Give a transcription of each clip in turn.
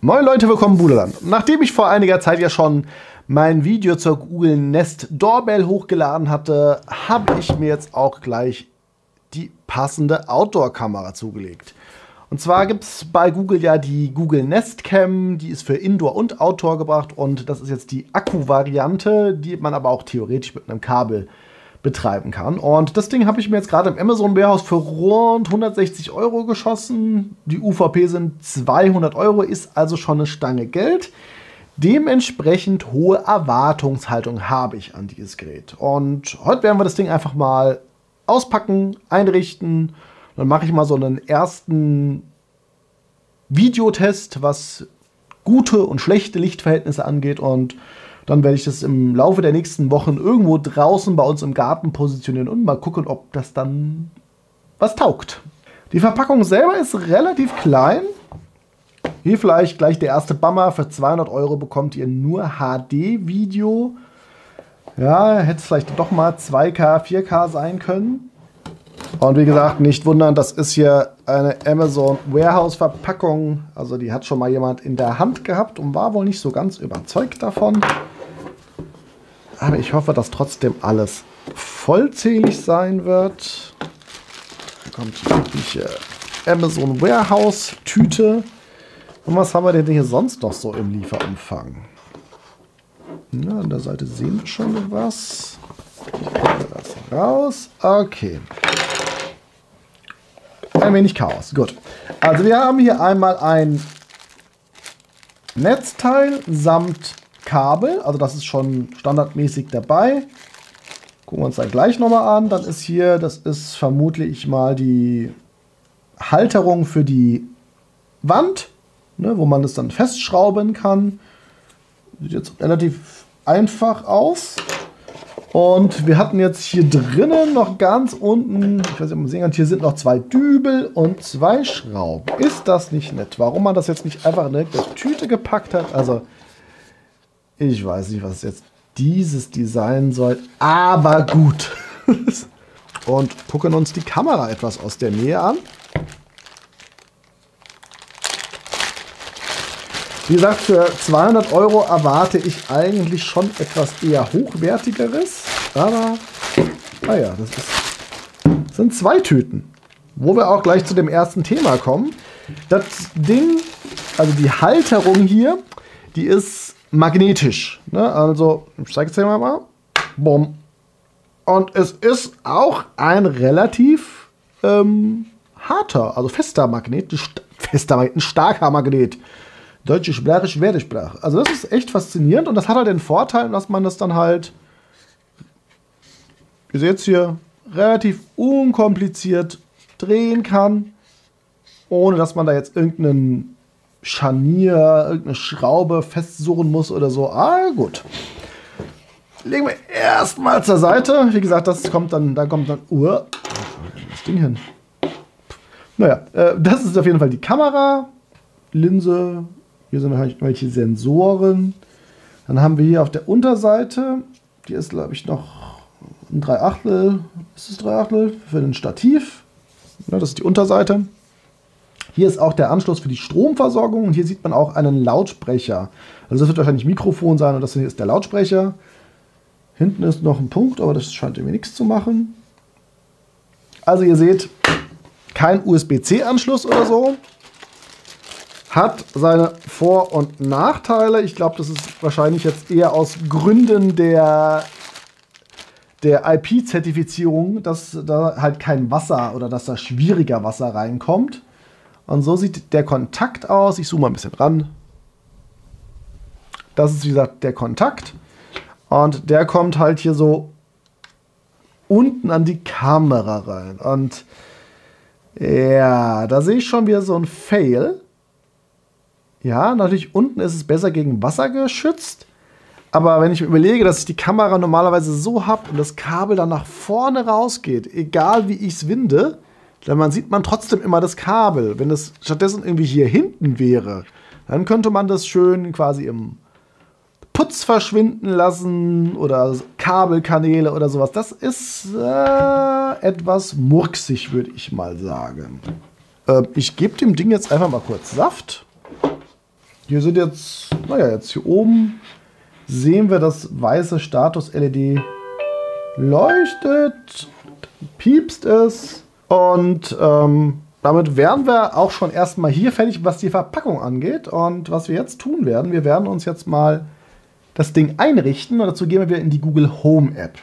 Moin Leute, willkommen im Budeland. Nachdem ich vor einiger Zeit ja schon mein Video zur Google Nest Doorbell hochgeladen hatte, habe ich mir jetzt auch gleich die passende Outdoor-Kamera zugelegt. Und zwar gibt es bei Google ja die Google Nest Cam, die ist für Indoor und Outdoor gebracht und das ist jetzt die Akku-Variante, die man aber auch theoretisch mit einem Kabel betreiben kann. Und das Ding habe ich mir jetzt gerade im Amazon Warehouse für rund 160 € geschossen. Die UVP sind 200 €, ist also schon eine Stange Geld. Dementsprechend hohe Erwartungshaltung habe ich an dieses Gerät. Und heute werden wir das Ding einfach mal auspacken, einrichten. Dann mache ich mal so einen ersten Videotest, was gute und schlechte Lichtverhältnisse angeht. Und dann werde ich das im Laufe der nächsten Wochen irgendwo draußen bei uns im Garten positionieren und mal gucken, ob das dann was taugt. Die Verpackung selber ist relativ klein. Hier vielleicht gleich der erste Bummer. Für 200 € bekommt ihr nur HD-Video. Ja, hätte es vielleicht doch mal 2K, 4K sein können. Und wie gesagt, nicht wundern, das ist hier eine Amazon Warehouse Verpackung. Also die hat schon mal jemand in der Hand gehabt und war wohl nicht so ganz überzeugt davon. Aber ich hoffe, dass trotzdem alles vollzählig sein wird. Hier kommt die übliche Amazon Warehouse Tüte. Und was haben wir denn hier sonst noch so im Lieferumfang? Na, an der Seite sehen wir schon was. Ich packe das raus. Okay. Ein wenig Chaos. Gut. Also wir haben hier einmal ein Netzteil samt Kabel. Also das ist schon standardmäßig dabei. Gucken wir uns dann gleich nochmal an. Dann ist hier, das ist vermutlich mal die Halterung für die Wand, ne, wo man das dann festschrauben kann. Sieht jetzt relativ einfach aus. Und wir hatten jetzt hier drinnen noch ganz unten, ich weiß nicht, ob man sehen kann, hier sind noch 2 Dübel und 2 Schrauben. Ist das nicht nett? Warum man das jetzt nicht einfach in eine Tüte gepackt hat? Also, ich weiß nicht, was jetzt dieses Design soll, aber gut. Und gucken uns die Kamera etwas aus der Nähe an. Wie gesagt, für 200 € erwarte ich eigentlich schon etwas eher Hochwertigeres. Aber, naja, das sind 2 Tüten. Wo wir auch gleich zu dem ersten Thema kommen. Das Ding, also die Halterung hier, die ist magnetisch. Ne? Also, ich zeige es dir mal. Bumm. Und es ist auch ein relativ harter, also fester Magnet. Ein starker Magnet. Deutsche Sprache, schwere Sprache. Also das ist echt faszinierend und das hat halt den Vorteil, dass man das dann halt, ihr seht es hier, relativ unkompliziert drehen kann, ohne dass man da jetzt irgendeinen Scharnier, irgendeine Schraube festsuchen muss oder so. Ah, gut. Legen wir erstmal zur Seite. Wie gesagt, das kommt dann, da kommt dann, das Ding hin. Naja, das ist auf jeden Fall die Kamera, Linse. Hier sind welche Sensoren. Dann haben wir hier auf der Unterseite, die ist glaube ich noch ein 3/8, ist es 3/8 für den Stativ. Ja, das ist die Unterseite. Hier ist auch der Anschluss für die Stromversorgung und hier sieht man auch einen Lautsprecher. Also das wird wahrscheinlich Mikrofon sein und das hier ist der Lautsprecher. Hinten ist noch ein Punkt, aber das scheint irgendwie nichts zu machen. Also ihr seht, kein USB-C-Anschluss oder so. Hat seine Vor- und Nachteile. Ich glaube, das ist wahrscheinlich jetzt eher aus Gründen der IP-Zertifizierung, dass da halt kein Wasser oder dass da schwieriger Wasser reinkommt. Und so sieht der Kontakt aus. Ich zoome mal ein bisschen ran. Das ist, wie gesagt, der Kontakt. Und der kommt halt hier so unten an die Kamera rein. Und ja, da sehe ich schon wieder so ein Fail. Ja, natürlich unten ist es besser gegen Wasser geschützt. Aber wenn ich mir überlege, dass ich die Kamera normalerweise so habe und das Kabel dann nach vorne rausgeht, egal wie ich es winde, dann sieht man trotzdem immer das Kabel. Wenn es stattdessen irgendwie hier hinten wäre, dann könnte man das schön quasi im Putz verschwinden lassen oder Kabelkanäle oder sowas. Das ist etwas murksig, würde ich mal sagen. Ich gebe dem Ding jetzt einfach mal kurz Saft. Hier sind jetzt, naja, jetzt hier oben sehen wir, das weiße Status-LED leuchtet, piepst es und damit wären wir auch schon erstmal hier fertig, was die Verpackung angeht. Und was wir jetzt tun werden, wir werden uns jetzt mal das Ding einrichten und dazu gehen wir wieder in die Google Home App.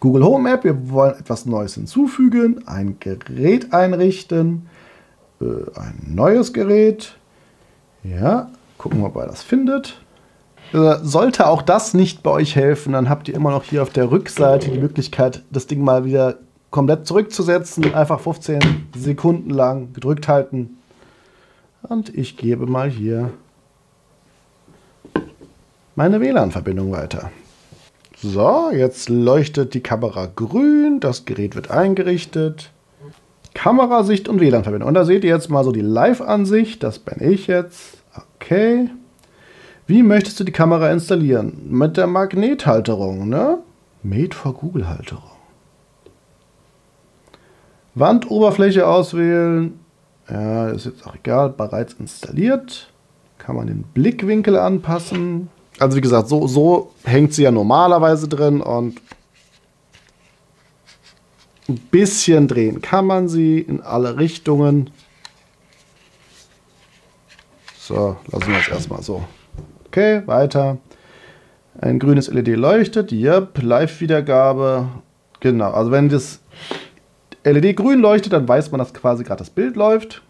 Google Home App, wir wollen etwas Neues hinzufügen, ein Gerät einrichten, ein neues Gerät. Ja, gucken wir, ob er das findet. Sollte auch das nicht bei euch helfen, dann habt ihr immer noch hier auf der Rückseite die Möglichkeit, das Ding mal wieder komplett zurückzusetzen. Einfach 15 Sekunden lang gedrückt halten. Und ich gebe mal hier meine WLAN-Verbindung weiter. So, jetzt leuchtet die Kamera grün, das Gerät wird eingerichtet. Kamerasicht und WLAN-Verbindung. Und da seht ihr jetzt mal so die Live-Ansicht, das bin ich jetzt. Okay. Wie möchtest du die Kamera installieren? Mit der Magnethalterung, ne? Made for Google-Halterung. Wandoberfläche auswählen. Ja, ist jetzt auch egal, bereits installiert. Kann man den Blickwinkel anpassen. Also wie gesagt, so hängt sie ja normalerweise drin und ein bisschen drehen kann man sie in alle Richtungen. So, lassen wir es erstmal so. Okay, weiter. Ein grünes LED leuchtet. Yep, Live-Wiedergabe. Genau, also wenn das LED grün leuchtet, dann weiß man, dass quasi gerade das Bild läuft.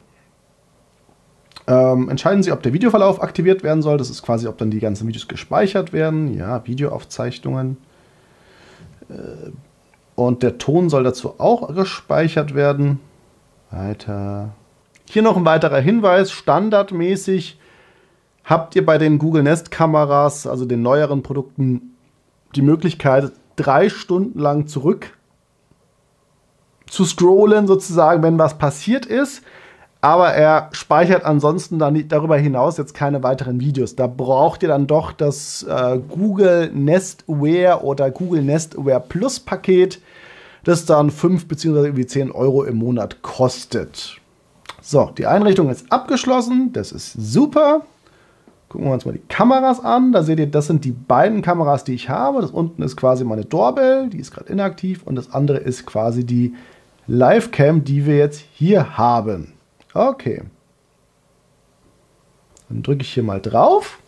Entscheiden Sie, ob der Videoverlauf aktiviert werden soll. Das ist quasi, ob dann die ganzen Videos gespeichert werden. Ja, Videoaufzeichnungen. Und der Ton soll dazu auch gespeichert werden. Weiter. Hier noch ein weiterer Hinweis. Standardmäßig habt ihr bei den Google Nest Kameras, also den neueren Produkten, die Möglichkeit, 3 Stunden lang zurück zu scrollen, sozusagen, wenn was passiert ist. Aber er speichert ansonsten dann darüber hinaus jetzt keine weiteren Videos. Da braucht ihr dann doch das Google Nest Aware oder Google Nest Aware Plus Paket, das dann 5 bzw. irgendwie 10 Euro im Monat kostet. So, die Einrichtung ist abgeschlossen. Das ist super. Gucken wir uns mal die Kameras an. Da seht ihr, das sind die beiden Kameras, die ich habe. Das unten ist quasi meine Doorbell, die ist gerade inaktiv. Und das andere ist quasi die Livecam, die wir jetzt hier haben. Okay. Dann drücke ich hier mal drauf.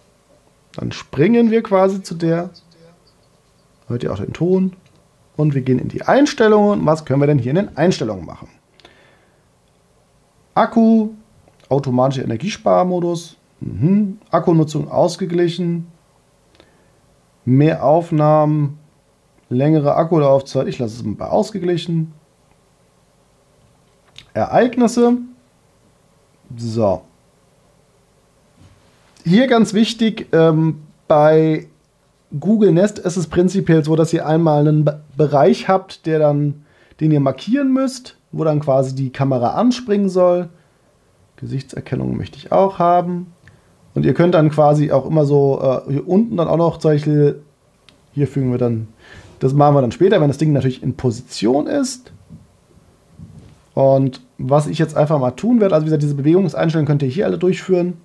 Dann springen wir quasi zu der. Hört ihr auch den Ton? Und wir gehen in die Einstellungen. Was können wir denn hier in den Einstellungen machen? Akku, automatischer Energiesparmodus. Akkunutzung ausgeglichen. Mehr Aufnahmen. Längere Akkulaufzeit. Ich lasse es mal bei ausgeglichen. Ereignisse. So. Hier ganz wichtig, bei Google Nest ist es prinzipiell so, dass ihr einmal einen Bereich habt, den ihr markieren müsst, wo dann quasi die Kamera anspringen soll. Gesichtserkennung möchte ich auch haben. Und ihr könnt dann quasi auch immer so hier unten dann auch noch solche, hier fügen wir dann, das machen wir dann später, wenn das Ding natürlich in Position ist. Und was ich jetzt einfach mal tun werde, also wie gesagt, diese Bewegungseinstellungen könnt ihr hier alle durchführen.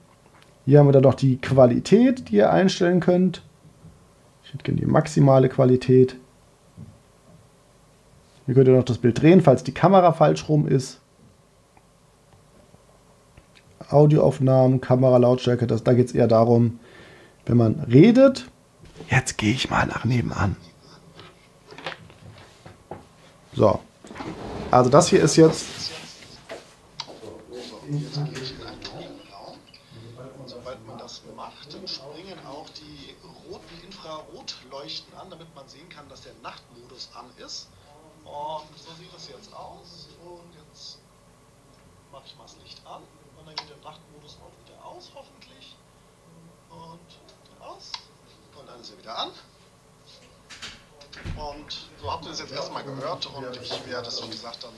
Hier haben wir dann noch die Qualität, die ihr einstellen könnt. Ich hätte gerne die maximale Qualität. Hier könnt ihr noch das Bild drehen, falls die Kamera falsch rum ist. Audioaufnahmen, Kameralautstärke, da geht es eher darum, wenn man redet. Jetzt gehe ich mal nach nebenan. So. Also das hier ist jetzt. Jetzt gehe ich in einen Nebenraum. Und sobald man das macht, dann springen auch die roten Infrarotleuchten an, damit man sehen kann, dass der Nachtmodus an ist. Und so sieht es jetzt aus. Und jetzt mache ich mal das Licht an. Und dann geht der Nachtmodus auch wieder aus, hoffentlich. Und aus. Und dann ist er wieder an. Und so habt ihr das jetzt erstmal gehört. Und ich werde es, wie gesagt, dann.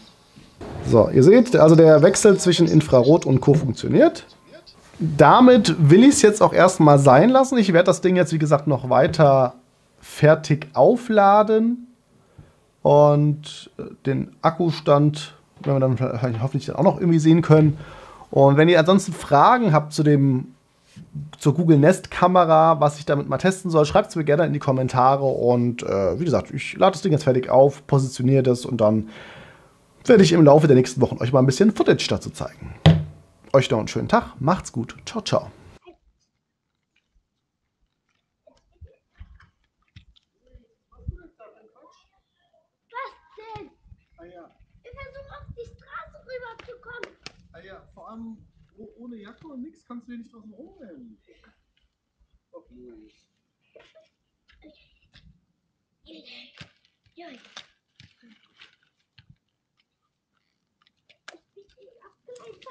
So, ihr seht, also der Wechsel zwischen Infrarot und Co. funktioniert. Damit will ich es jetzt auch erstmal sein lassen. Ich werde das Ding jetzt, wie gesagt, noch weiter fertig aufladen. Und den Akkustand, wenn wir dann hoffentlich auch noch irgendwie sehen können. Und wenn ihr ansonsten Fragen habt zu dem zur Google Nest Kamera, was ich damit mal testen soll, schreibt es mir gerne in die Kommentare. Und wie gesagt, ich lade das Ding jetzt fertig auf, positioniere das und dann werde ich im Laufe der nächsten Wochen euch mal ein bisschen Footage dazu zeigen. Euch noch einen schönen Tag, macht's gut, ciao, ciao. Was denn? Ah ja. Ich versuche auf die Straße rüberzukommen. Ah ja, vor allem ohne Jacke und nichts kannst du hier nicht draußen rumrennen. Oh, Louis. Ja, ich bin abgelenkt.